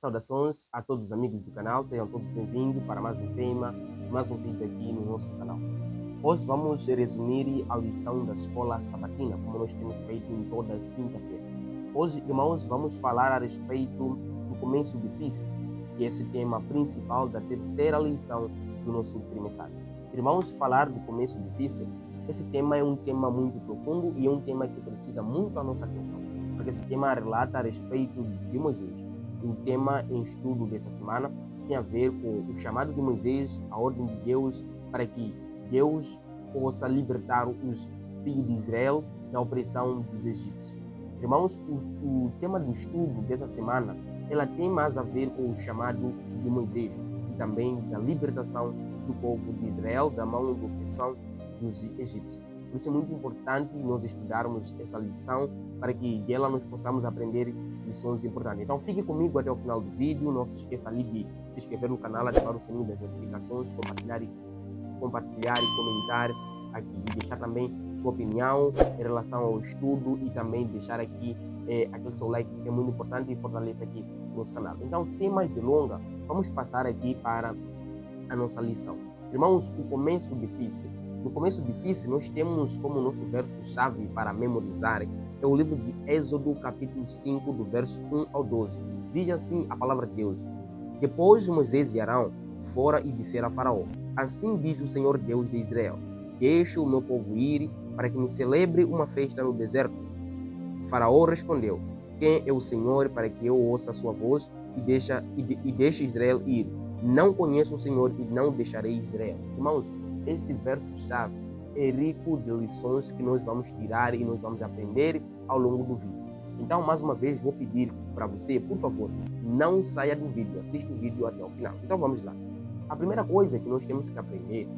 Saudações a todos os amigos do canal, sejam todos bem-vindos para mais um tema, mais um vídeo aqui no nosso canal. Hoje vamos resumir a lição da escola sabatina, como nós temos feito em todas as quinta-feiras. Hoje, irmãos, vamos falar a respeito do começo difícil, que é esse tema principal da terceira lição do nosso trimestre. Irmãos, falar do começo difícil, esse tema é um tema muito profundo e é um tema que precisa muito a nossa atenção, porque esse tema relata a respeito de Moisés. O tema em estudo dessa semana tem a ver com o chamado de Moisés, a ordem de Deus para que Deus possa libertar os filhos de Israel da opressão dos egípcios. Irmãos, o tema do estudo dessa semana ela tem mais a ver com o chamado de Moisés e também da libertação do povo de Israel da mão da opressão dos egípcios. Por isso é muito importante nós estudarmos essa lição para que dela nós possamos aprender lições importantes. Então fique comigo até o final do vídeo, não se esqueça ali de se inscrever no canal, ativar o sininho das notificações, compartilhar e comentar aqui, e deixar também sua opinião em relação ao estudo e também deixar aqui aquele seu like que é muito importante e fortalece aqui o nosso canal. Então, sem mais delongas, vamos passar aqui para a nossa lição. Irmãos, o começo difícil. No começo difícil, nós temos como nosso verso-chave para memorizar é o livro de Êxodo, capítulo 5, do verso 1 ao 12. Diz assim a palavra de Deus: Depois Moisés e Arão fora e disseram a Faraó: Assim diz o Senhor Deus de Israel: Deixe o meu povo ir, para que me celebre uma festa no deserto. Faraó respondeu: Quem é o Senhor para que eu ouça a sua voz e deixe Israel ir? Não conheço o Senhor e não deixarei Israel. Irmãos, esse verso-chave é rico de lições que nós vamos tirar e nós vamos aprender ao longo do vídeo. Então, mais uma vez, vou pedir para você, por favor, não saia do vídeo, assista o vídeo até o final. Então, vamos lá. A primeira coisa que nós temos que aprender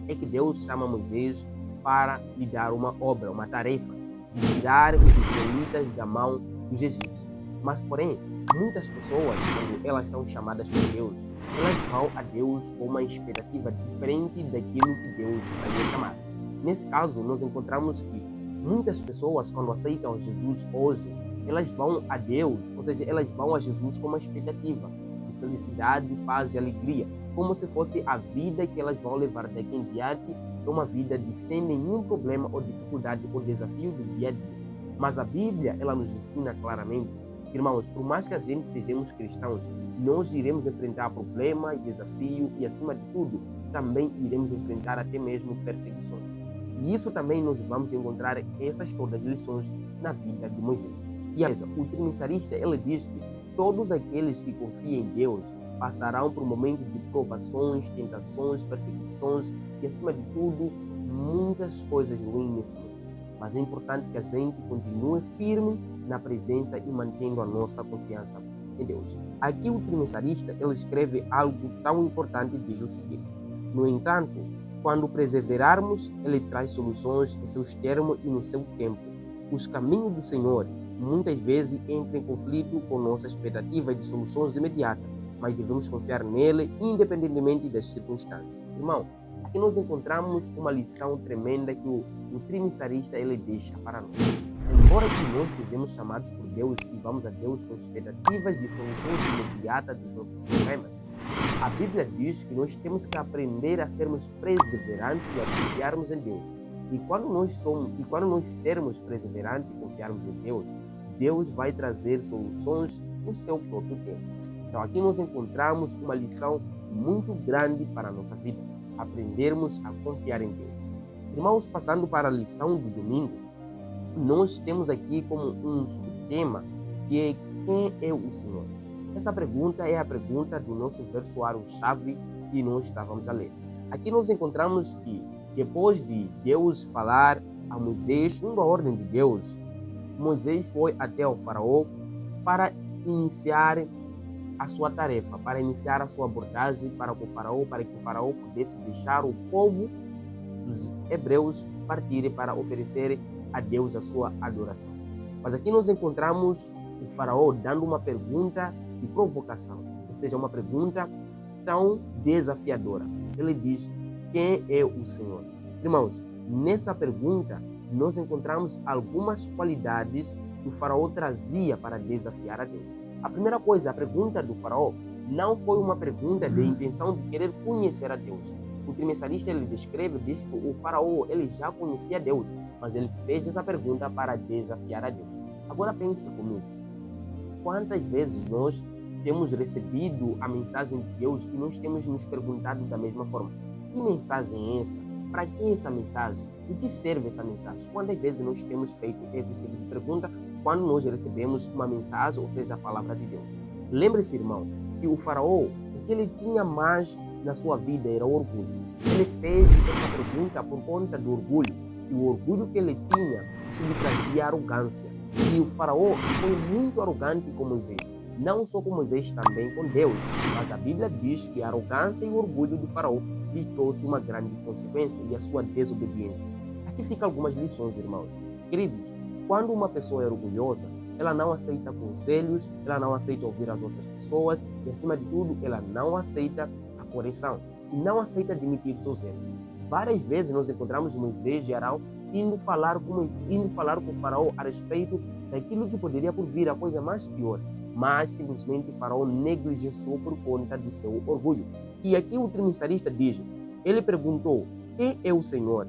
é que Deus chama Moisés para lhe dar uma obra, uma tarefa, de tirar os israelitas da mão dos egípcios. Mas, porém, muitas pessoas, quando elas são chamadas por Deus, elas vão a Deus com uma expectativa diferente daquilo que Deus vai lhe chamar. Nesse caso, nós encontramos que muitas pessoas, quando aceitam Jesus hoje, elas vão a Deus, ou seja, elas vão a Jesus com uma expectativa de felicidade, paz e alegria, como se fosse a vida que elas vão levar daqui em diante, uma vida de sem nenhum problema ou dificuldade ou desafio do dia a dia. Mas a Bíblia, ela nos ensina claramente, irmãos, por mais que a gente sejamos cristãos, nós iremos enfrentar problema e desafio e, acima de tudo, também iremos enfrentar até mesmo perseguições. E isso também nós vamos encontrar essas todas as lições na vida de Moisés. E o trimissarista, ele diz que todos aqueles que confiam em Deus passarão por momentos de provações, tentações, perseguições e, acima de tudo, muitas coisas ruins nesse mundo. Mas é importante que a gente continue firme na presença e mantendo a nossa confiança em Deus. Aqui o trimissarista, ele escreve algo tão importante, diz o seguinte: No entanto, quando perseverarmos, ele traz soluções em seus termos e no seu tempo. Os caminhos do Senhor muitas vezes entram em conflito com nossas expectativas de soluções imediatas, mas devemos confiar nele independentemente das circunstâncias. Irmão, aqui nós encontramos uma lição tremenda que o trimissarista ele deixa para nós. Embora que nós sejamos chamados por Deus e vamos a Deus com expectativas de soluções imediatas dos nossos problemas, a Bíblia diz que nós temos que aprender a sermos perseverantes e a confiarmos em Deus. E quando nós sermos perseverantes e confiarmos em Deus, Deus vai trazer soluções no seu próprio tempo. Então aqui nós encontramos uma lição muito grande para a nossa vida, aprendermos a confiar em Deus. Irmãos, passando para a lição do domingo, nós temos aqui como um subtema que é: quem é o Senhor? Essa pergunta é a pergunta do nosso versuário-chave que nós estávamos a ler. Aqui nós encontramos que, depois de Deus falar a Moisés, segundo a ordem de Deus, Moisés foi até o Faraó para iniciar a sua tarefa, para iniciar a sua abordagem para que o Faraó pudesse deixar o povo dos hebreus partirem para oferecer a Deus a sua adoração. Mas aqui nós encontramos o Faraó dando uma pergunta de provocação, ou seja, uma pergunta tão desafiadora. Ele diz: quem é o Senhor? Irmãos, nessa pergunta nós encontramos algumas qualidades que o Faraó trazia para desafiar a Deus. A primeira coisa, a pergunta do faraó não foi uma pergunta de intenção de querer conhecer a Deus. O trimestralista ele descreve, diz que o faraó ele já conhecia Deus, mas ele fez essa pergunta para desafiar a Deus. Agora pense comigo, quantas vezes nós temos recebido a mensagem de Deus e nós temos nos perguntado da mesma forma: que mensagem é essa? Para que essa mensagem? O que serve essa mensagem? Quantas vezes nós temos feito esse tipo de pergunta quando nós recebemos uma mensagem, ou seja, a palavra de Deus? Lembre-se, irmão, que o faraó, o que ele tinha mais na sua vida era o orgulho. Ele fez essa pergunta por conta do orgulho. E o orgulho que ele tinha, isso lhe trazia arrogância. E o faraó foi muito arrogante com Moisés. Não só com Moisés, também com Deus. Mas a Bíblia diz que a arrogância e o orgulho do faraó lhe trouxe uma grande consequência e a sua desobediência. Aqui ficam algumas lições, irmãos. Queridos, quando uma pessoa é orgulhosa, ela não aceita conselhos, ela não aceita ouvir as outras pessoas e, acima de tudo, ela não aceita a correção e não aceita admitir os seus erros. Várias vezes nós encontramos Moisés e Arão indo falar com o faraó a respeito daquilo que poderia por vir a coisa mais pior, mas simplesmente o faraó negligenciou por conta do seu orgulho. E aqui o trimestralista diz, ele perguntou, quem é o Senhor?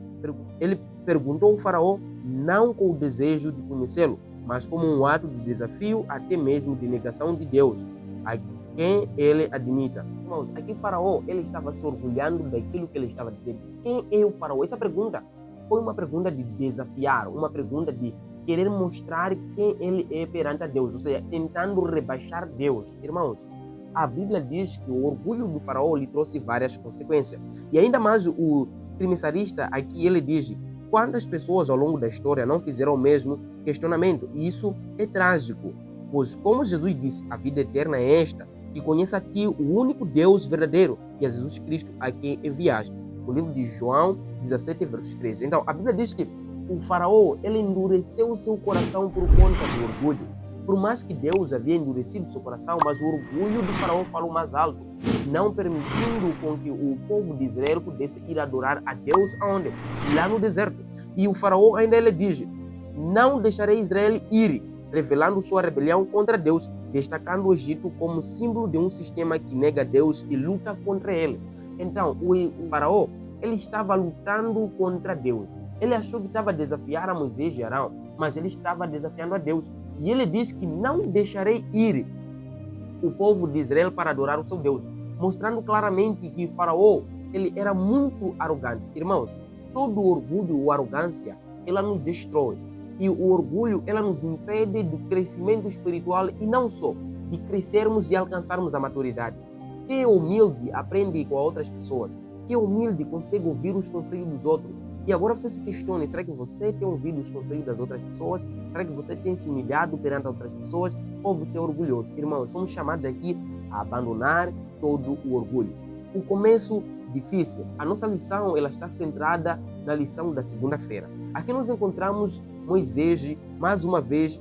Ele perguntou ao faraó não com o desejo de conhecê-lo, mas como um ato de desafio, até mesmo de negação de Deus, a quem ele admita. Irmãos, aqui o faraó ele estava se orgulhando daquilo que ele estava dizendo. Quem é o faraó? Essa pergunta foi uma pergunta de desafiar, uma pergunta de querer mostrar quem ele é perante a Deus, ou seja, tentando rebaixar Deus. Irmãos, a Bíblia diz que o orgulho do faraó lhe trouxe várias consequências. E ainda mais o trimestralista aqui ele diz, quantas pessoas ao longo da história não fizeram o mesmo questionamento? E isso é trágico, pois como Jesus disse, a vida eterna é esta, que conheça a ti, o único Deus verdadeiro, e a Jesus Cristo a quem enviaste. O livro de João 17, versos 13. Então, a Bíblia diz que o faraó, ele endureceu o seu coração por conta do orgulho. Por mais que Deus havia endurecido seu coração, mas o orgulho do faraó falou mais alto, não permitindo com que o povo de Israel pudesse ir adorar a Deus aonde? Lá no deserto. E o faraó ainda ele diz, não deixarei Israel ir, revelando sua rebelião contra Deus, destacando o Egito como símbolo de um sistema que nega Deus e luta contra ele. Então, o faraó, ele estava lutando contra Deus. Ele achou que estava a desafiar a Moisés e Arão, mas ele estava desafiando a Deus. E ele diz que não deixarei ir o povo de Israel para adorar o seu Deus, mostrando claramente que o faraó, ele era muito arrogante. Irmãos, todo orgulho ou arrogância, ela nos destrói. E o orgulho, ela nos impede do crescimento espiritual e não só, de crescermos e alcançarmos a maturidade. Quem é humilde aprende com outras pessoas. Quem é humilde consegue ouvir os conselhos dos outros. E agora você se questione, será que você tem ouvido os conselhos das outras pessoas? Será que você tem se humilhado perante outras pessoas? Ou você é orgulhoso? Irmãos, somos chamados aqui a abandonar todo o orgulho. O começo difícil. A nossa lição ela está centrada na lição da segunda-feira. Aqui nós encontramos Moisés, mais uma vez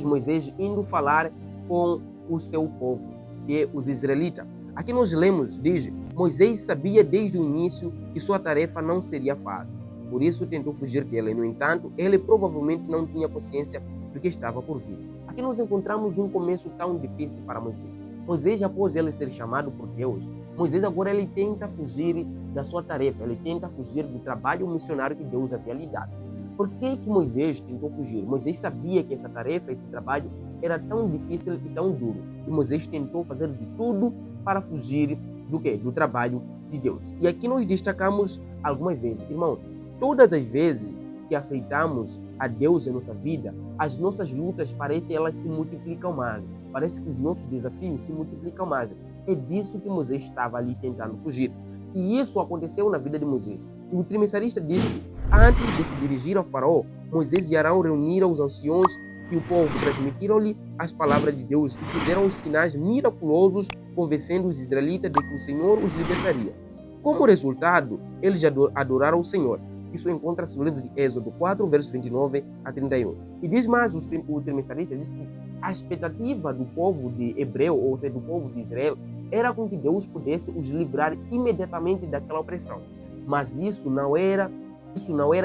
Moisés indo falar com o seu povo, que é os israelitas. Aqui nós lemos, diz, Moisés sabia desde o início que sua tarefa não seria fácil. Por isso tentou fugir dela. No entanto, ele provavelmente não tinha consciência do que estava por vir. Aqui nós encontramos um começo tão difícil para Moisés. Moisés, após ele ser chamado por Deus, Moisés agora ele tenta fugir da sua tarefa, ele tenta fugir do trabalho missionário que Deus havia lhe dado. Por que Moisés tentou fugir? Moisés sabia que essa tarefa, esse trabalho era tão difícil e tão duro. E Moisés tentou fazer de tudo para fugir do quê? Do trabalho de Deus. E aqui nós destacamos algumas vezes, irmão, todas as vezes que aceitamos a Deus em nossa vida, as nossas lutas parecem elas se multiplicam mais. Parece que os nossos desafios se multiplicam mais. É disso que Moisés estava ali tentando fugir. E isso aconteceu na vida de Moisés. E o trimestralista diz que, antes de se dirigir ao faraó, Moisés e Arão reuniram os anciões e o povo, transmitiram-lhe as palavras de Deus e fizeram os sinais miraculosos, convencendo os israelitas de que o Senhor os libertaria. Como resultado, eles adoraram o Senhor. Isso encontra-se no livro de Êxodo 4, versos 29 a 31. E diz mais o trimestralista, diz que a expectativa do povo de Hebreu, ou seja, do povo de Israel, era com que Deus pudesse os livrar imediatamente daquela opressão. Mas isso não era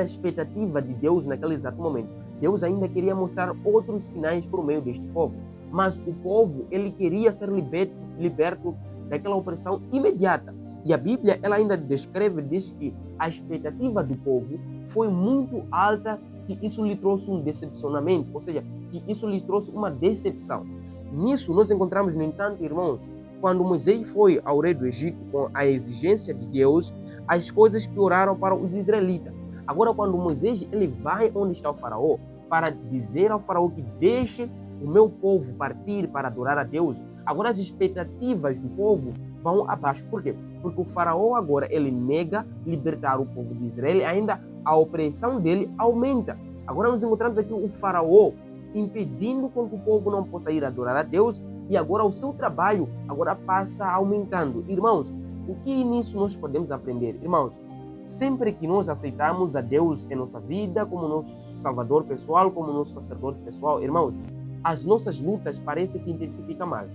a expectativa de Deus naquele exato momento. Deus ainda queria mostrar outros sinais por meio deste povo. mas o povo, ele queria ser liberto daquela opressão imediata. E a Bíblia, ela ainda descreve, diz que a expectativa do povo foi muito alta, que isso lhe trouxe um decepcionamento, ou seja, que isso lhe trouxe uma decepção. Nisso, nós encontramos, no entanto, irmãos, quando Moisés foi ao rei do Egito com a exigência de Deus, as coisas pioraram para os israelitas. Agora, quando Moisés ele vai onde está o faraó, para dizer ao faraó que deixe o meu povo partir para adorar a Deus, agora as expectativas do povo vão abaixo. Por quê? Porque o faraó agora ele nega libertar o povo de Israel e ainda a opressão dele aumenta. Agora nós encontramos aqui o faraó impedindo com que o povo não possa ir adorar a Deus e agora o seu trabalho agora passa aumentando. Irmãos, o que nisso nós podemos aprender? Irmãos, sempre que nós aceitamos a Deus em nossa vida como nosso salvador pessoal, como nosso sacerdote pessoal, irmãos, as nossas lutas parecem que intensificam mais.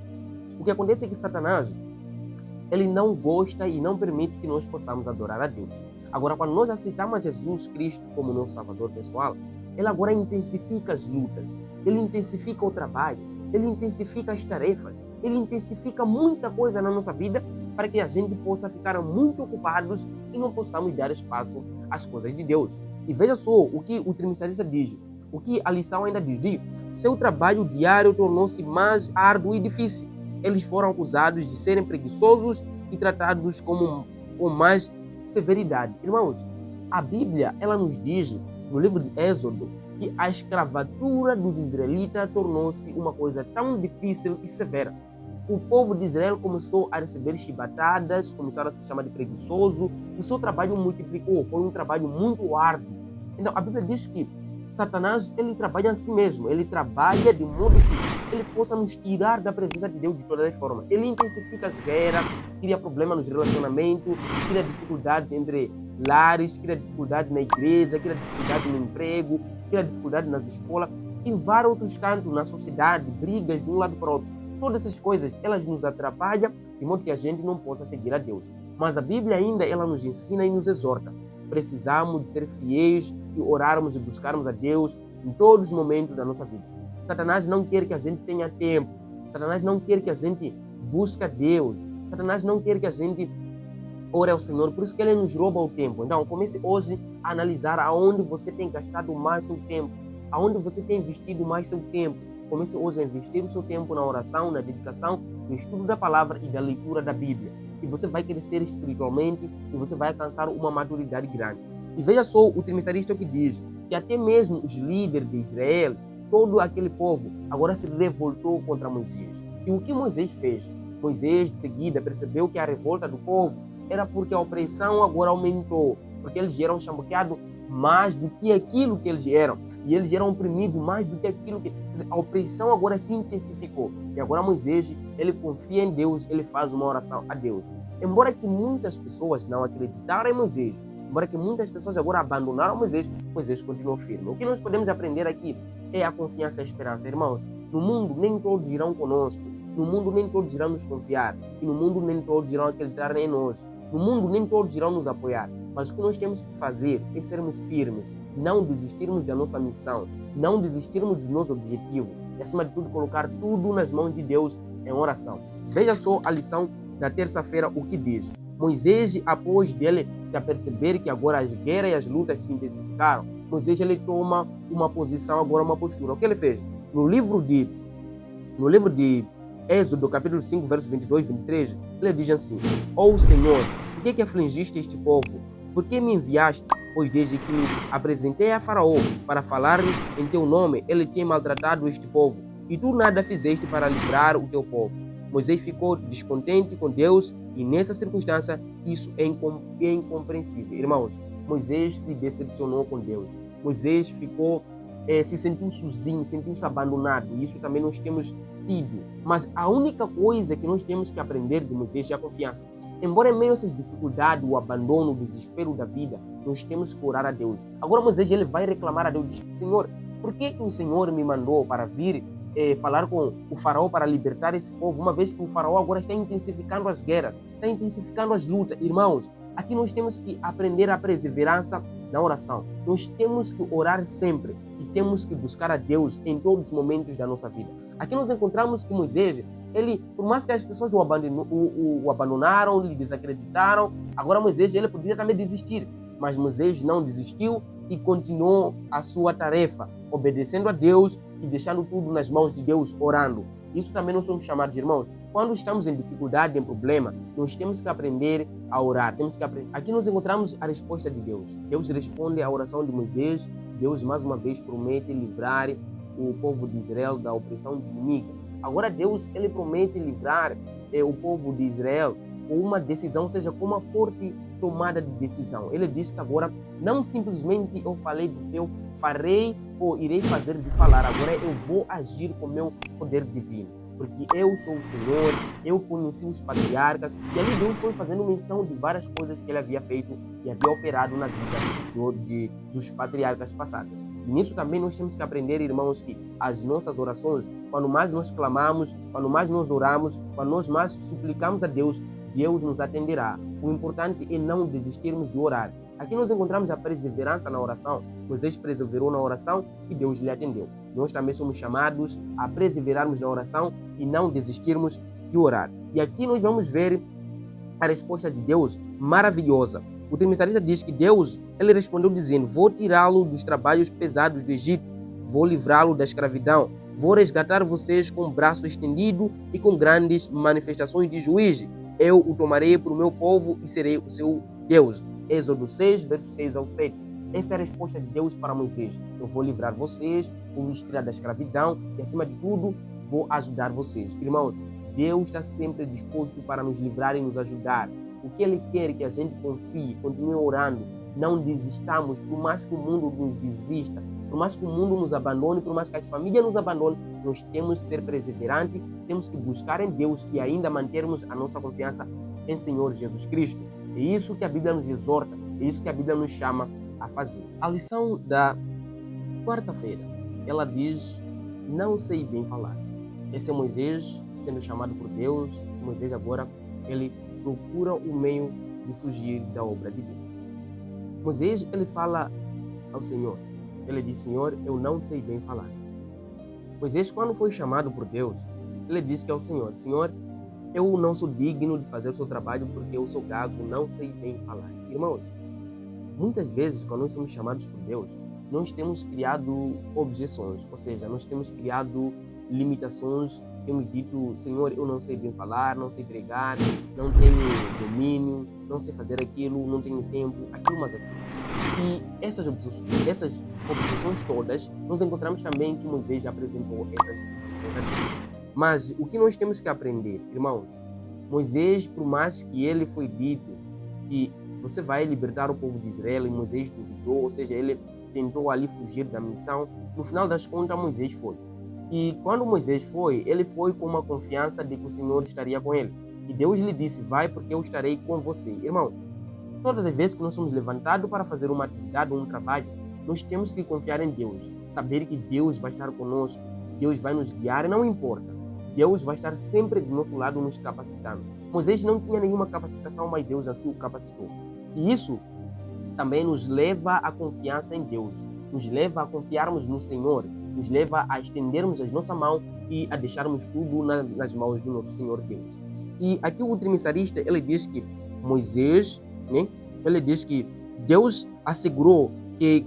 O que acontece é que Satanás, ele não gosta e não permite que nós possamos adorar a Deus. Agora, quando nós aceitamos Jesus Cristo como nosso salvador pessoal, ele agora intensifica as lutas, ele intensifica o trabalho, ele intensifica as tarefas, ele intensifica muita coisa na nossa vida para que a gente possa ficar muito ocupados e não possamos dar espaço às coisas de Deus. E veja só o que o trimestralista diz, o que a lição ainda diz, seu trabalho diário tornou-se mais árduo e difícil. Eles foram acusados de serem preguiçosos e tratados com mais severidade. Irmãos, a Bíblia ela nos diz, no livro de Êxodo, que a escravatura dos israelitas tornou-se uma coisa tão difícil e severa. O povo de Israel começou a receber chibatadas, começaram a se chamar de preguiçoso, e o seu trabalho multiplicou, foi um trabalho muito árduo. Então, a Bíblia diz que Satanás, ele trabalha assim mesmo, ele trabalha de modo que ele possa nos tirar da presença de Deus de todas as formas. Ele intensifica as guerras, cria problemas nos relacionamentos, cria dificuldades entre lares, cria dificuldades na igreja, cria dificuldades no emprego, cria dificuldades nas escolas, em vários outros cantos, na sociedade, brigas de um lado para o outro. Todas essas coisas, elas nos atrapalham de modo que a gente não possa seguir a Deus. Mas a Bíblia ainda, ela nos ensina e nos exorta. Precisamos de ser fiéis e orarmos e buscarmos a Deus em todos os momentos da nossa vida. Satanás não quer que a gente tenha tempo. Satanás não quer que a gente busque a Deus. Satanás não quer que a gente ore ao Senhor. Por isso que ele nos rouba o tempo. Então, comece hoje a analisar aonde você tem gastado mais seu tempo. Aonde você tem investido mais seu tempo. Comece hoje a investir o seu tempo na oração, na dedicação, no estudo da palavra e da leitura da Bíblia. E você vai crescer espiritualmente e você vai alcançar uma maturidade grande. E veja só o trimestralista que diz que até mesmo os líderes de Israel, todo aquele povo, agora se revoltou contra Moisés. E o que Moisés fez? Moisés, de seguida, percebeu que a revolta do povo era porque a opressão agora aumentou, porque eles eram chambaqueados mais do que aquilo que eles eram. E eles eram oprimidos mais do que aquilo que... A opressão agora se intensificou. E agora Moisés, ele confia em Deus, ele faz uma oração a Deus. Embora que muitas pessoas não acreditaram em Moisés, embora que muitas pessoas agora abandonaram Moisés, Moisés continuou firme. O que nós podemos aprender aqui é a confiança e a esperança. Irmãos, no mundo nem todos irão conosco. No mundo nem todos irão nos confiar. E no mundo nem todos irão acreditar em nós. No mundo nem todos irão nos apoiar. Mas o que nós temos que fazer é sermos firmes, não desistirmos da nossa missão, não desistirmos dos nossos objetivos e, acima de tudo, colocar tudo nas mãos de Deus em oração. Veja só a lição da terça-feira, o que diz. Moisés, após dele se aperceber que agora as guerras e as lutas se intensificaram, Moisés ele toma uma posição, agora uma postura. O que ele fez? No livro de Êxodo, capítulo 5, versos 22 e 23, ele diz assim: Ó Senhor, por que afligiste este povo? Por que me enviaste? Pois desde que me apresentei a Faraó para falar em teu nome, ele tem maltratado este povo, e tu nada fizeste para livrar o teu povo. Moisés ficou descontente com Deus e nessa circunstância isso é incompreensível. Irmãos, Moisés se decepcionou com Deus. Moisés se sentiu sozinho, sentiu-se abandonado. E isso também nós temos tido. Mas a única coisa que nós temos que aprender de Moisés é a confiança. Embora em meio a essas dificuldades, o abandono, o desespero da vida, nós temos que orar a Deus. Agora Moisés ele vai reclamar a Deus, diz: Senhor, por que o Senhor me mandou para vir falar com o faraó para libertar esse povo, uma vez que o faraó agora está intensificando as guerras, está intensificando as lutas? Irmãos, aqui nós temos que aprender a perseverança na oração. Nós temos que orar sempre e temos que buscar a Deus em todos os momentos da nossa vida. Aqui nós encontramos que Moisés, ele, por mais que as pessoas o abandonaram, lhe desacreditaram, agora Moisés, ele poderia também desistir. Mas Moisés não desistiu e continuou a sua tarefa, obedecendo a Deus e deixando tudo nas mãos de Deus, orando. Isso também nós somos chamados, irmãos. Quando estamos em dificuldade, em problema, nós temos que aprender a orar. Aqui nós encontramos a resposta de Deus. Deus responde à oração de Moisés. Deus, mais uma vez, promete livrar o povo de Israel da opressão inimiga. Agora, Deus, ele promete livrar o povo de Israel com uma decisão, ou seja, com uma forte tomada de decisão. Ele diz que agora, não simplesmente eu farei ou irei fazer de falar, agora eu vou agir com o meu poder divino. Porque eu sou o Senhor, eu conheci os patriarcas, e ali Deus foi fazendo menção de várias coisas que ele havia feito e havia operado na vida dos patriarcas passados. E nisso também nós temos que aprender, irmãos, que as nossas orações, quando mais nós clamamos, quando mais nós oramos, quando nós mais suplicamos a Deus, Deus nos atenderá. O importante é não desistirmos de orar. Aqui nós encontramos a perseverança na oração. Moisés perseverou na oração e Deus lhe atendeu. Nós também somos chamados a perseverarmos na oração e não desistirmos de orar. E aqui nós vamos ver a resposta de Deus maravilhosa. O trimestralista diz que Deus, ele respondeu dizendo: vou tirá-lo dos trabalhos pesados do Egito, vou livrá-lo da escravidão, vou resgatar vocês com o braço estendido e com grandes manifestações de juízo. Eu o tomarei para o meu povo e serei o seu Deus. Êxodo 6, versos 6 ao 7. Essa é a resposta de Deus para Moisés. Eu vou livrar vocês, vou os tirar da escravidão e, acima de tudo, vou ajudar vocês. Irmãos, Deus está sempre disposto para nos livrar e nos ajudar. O que Ele quer é que a gente confie, continue orando, não desistamos, por mais que o mundo nos desista, por mais que o mundo nos abandone, por mais que a família nos abandone, nós temos que ser perseverantes, temos que buscar em Deus e ainda mantermos a nossa confiança em Senhor Jesus Cristo. É isso que a Bíblia nos exorta, é isso que a Bíblia nos chama a fazer. A lição da quarta-feira, ela diz: não sei bem falar. Esse é Moisés sendo chamado por Deus. Moisés agora, ele procura o meio de fugir da obra de Deus. Moisés, ele fala ao Senhor. Ele diz: Senhor, eu não sei bem falar. Moisés, quando foi chamado por Deus, ele disse ao Senhor: Senhor, eu não sou digno de fazer o seu trabalho porque eu sou gago, não sei bem falar. Irmãos, muitas vezes, quando nós somos chamados por Deus, nós temos criado objeções, ou seja, nós temos criado limitações. Temos dito: Senhor, eu não sei bem falar, não sei pregar, não tenho domínio, não sei fazer aquilo, não tenho tempo, aquilo, mas aquilo. E essas objeções todas, nós encontramos também que Moisés já apresentou essas objeções a Deus. Mas o que nós temos que aprender, irmãos? Moisés, por mais que ele foi dito que você vai libertar o povo de Israel, e Moisés duvidou, ou seja, ele tentou ali fugir da missão, no final das contas Moisés foi. E quando Moisés foi, ele foi com uma confiança de que o Senhor estaria com ele. E Deus lhe disse: vai, porque eu estarei com você. Irmão, todas as vezes que nós somos levantados para fazer uma atividade ou um trabalho, nós temos que confiar em Deus, saber que Deus vai estar conosco, Deus vai nos guiar, e não importa. Deus vai estar sempre do nosso lado nos capacitando. Moisés não tinha nenhuma capacitação, mas Deus assim o capacitou. E isso também nos leva à confiança em Deus, nos leva a confiarmos no Senhor, nos leva a estendermos a nossa mão e a deixarmos tudo nas mãos do nosso Senhor Deus. E aqui o trimestralista, ele diz que Moisés, né, ele diz que Deus assegurou que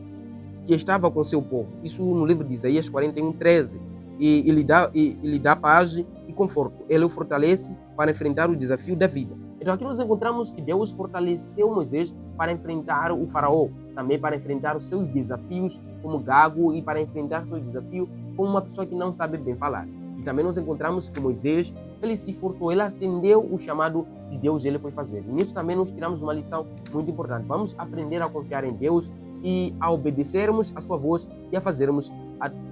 estava com seu povo. Isso no livro de Isaías 41:13. E ele dá paz e conforto. Ele o fortalece para enfrentar o desafio da vida. Então aqui nós encontramos que Deus fortaleceu Moisés para enfrentar o faraó, também para enfrentar os seus desafios como gago e para enfrentar seus desafios como uma pessoa que não sabe bem falar. E também nós encontramos que Moisés, ele se esforçou, ele atendeu o chamado de Deus, ele foi fazer. E nisso também nós tiramos uma lição muito importante. Vamos aprender a confiar em Deus e a obedecermos a sua voz e a fazermos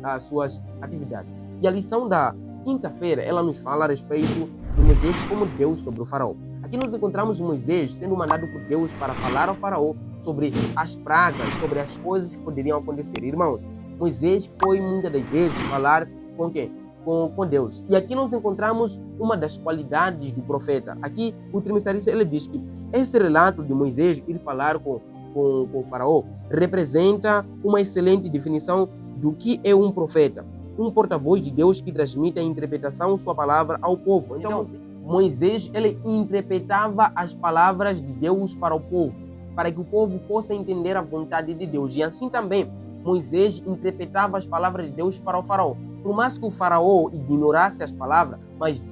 as suas atividades. E a lição da quinta-feira, ela nos fala a respeito de Moisés como Deus sobre o faraó. Aqui nós encontramos Moisés sendo mandado por Deus para falar ao faraó sobre as pragas, sobre as coisas que poderiam acontecer. Irmãos, Moisés foi muitas das vezes falar com quem? Com Deus. E aqui nós encontramos uma das qualidades do profeta. Aqui o trimestralista, ele diz que esse relato de Moisés ir falar com o faraó representa uma excelente definição do que é um profeta. um porta-voz de Deus que transmite a interpretação sua palavra ao povo. Então, Moisés, ele interpretava as palavras de Deus para o povo, para que o povo possa entender a vontade de Deus. E assim também, Moisés interpretava as palavras de Deus para o faraó. Por mais que o faraó ignorasse as palavras,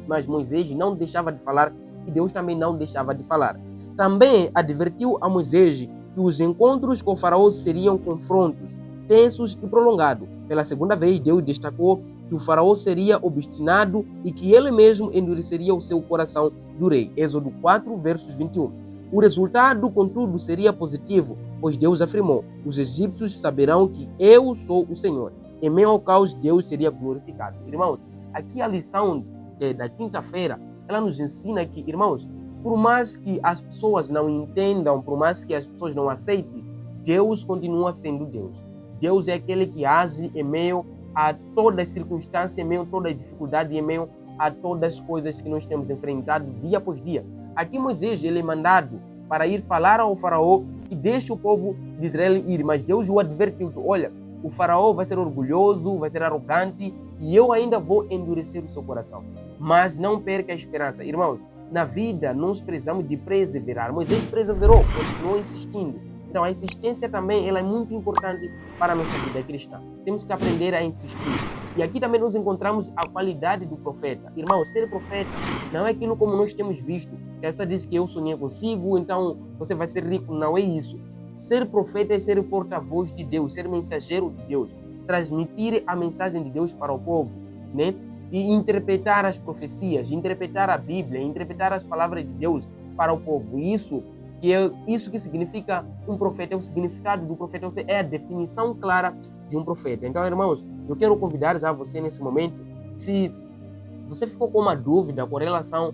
mas Moisés não deixava de falar e Deus também não deixava de falar. Também advertiu a Moisés que os encontros com o faraó seriam confrontos tensos e prolongados. Pela segunda vez, Deus destacou que o faraó seria obstinado e que ele mesmo endureceria o seu coração do rei. Êxodo 4, versos 21. O resultado, contudo, seria positivo, pois Deus afirmou: os egípcios saberão que eu sou o Senhor. Em meio ao caos, Deus seria glorificado. Irmãos, aqui a lição da quinta-feira, ela nos ensina que, irmãos, por mais que as pessoas não entendam, por mais que as pessoas não aceitem, Deus continua sendo Deus. Deus é aquele que age em meio a todas as circunstâncias, em meio a toda a dificuldade, em meio a todas as coisas que nós temos enfrentado dia após dia. Aqui Moisés, ele é mandado para ir falar ao faraó que deixe o povo de Israel ir, mas Deus o advertiu que, olha, o faraó vai ser orgulhoso, vai ser arrogante e eu ainda vou endurecer o seu coração. Mas não perca a esperança. Irmãos, na vida nós precisamos de perseverar. Moisés perseverou, continuou insistindo. Então a insistência também ela é muito importante para a nossa vida cristã. Temos que aprender a insistir. E aqui também nós encontramos a qualidade do profeta. Irmão, ser profeta não é aquilo como nós temos visto. Que a pessoa diz que eu sonhei consigo, então você vai ser rico. Não é isso. Ser profeta é ser porta-voz de Deus, ser mensageiro de Deus. Transmitir a mensagem de Deus para o povo, né? E interpretar as profecias, interpretar a Bíblia, interpretar as palavras de Deus para o povo. Isso que significa um profeta, é o significado do profeta, é a definição clara de um profeta. Então, irmãos, eu quero convidar já você nesse momento, se você ficou com uma dúvida com relação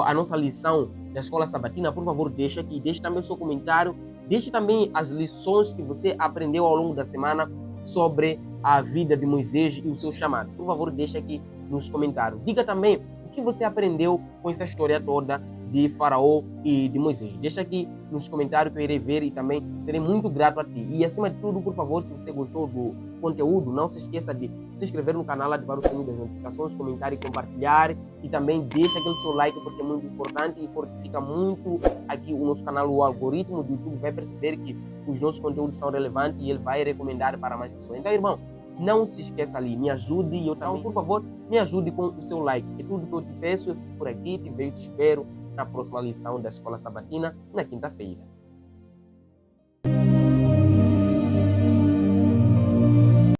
à nossa lição da Escola Sabatina, por favor, deixa aqui, deixe também o seu comentário, deixe também as lições que você aprendeu ao longo da semana sobre a vida de Moisés e o seu chamado. Por favor, deixe aqui nos comentários. Diga também o que você aprendeu com essa história toda de Faraó e de Moisés. Deixa aqui nos comentários que eu irei ver e também serei muito grato a ti. E acima de tudo, por favor, se você gostou do conteúdo, não se esqueça de se inscrever no canal, ativar o sininho das notificações, comentar e compartilhar. E também deixa aquele seu like porque é muito importante e fortifica muito aqui o nosso canal. O algoritmo do YouTube vai perceber que os nossos conteúdos são relevantes e ele vai recomendar para mais pessoas. Então, irmão, não se esqueça ali, me ajude e eu também, por favor, me ajude com o seu like. É tudo que eu te peço, eu fico por aqui, te vejo, te espero na próxima lição da Escola Sabatina, na quinta-feira.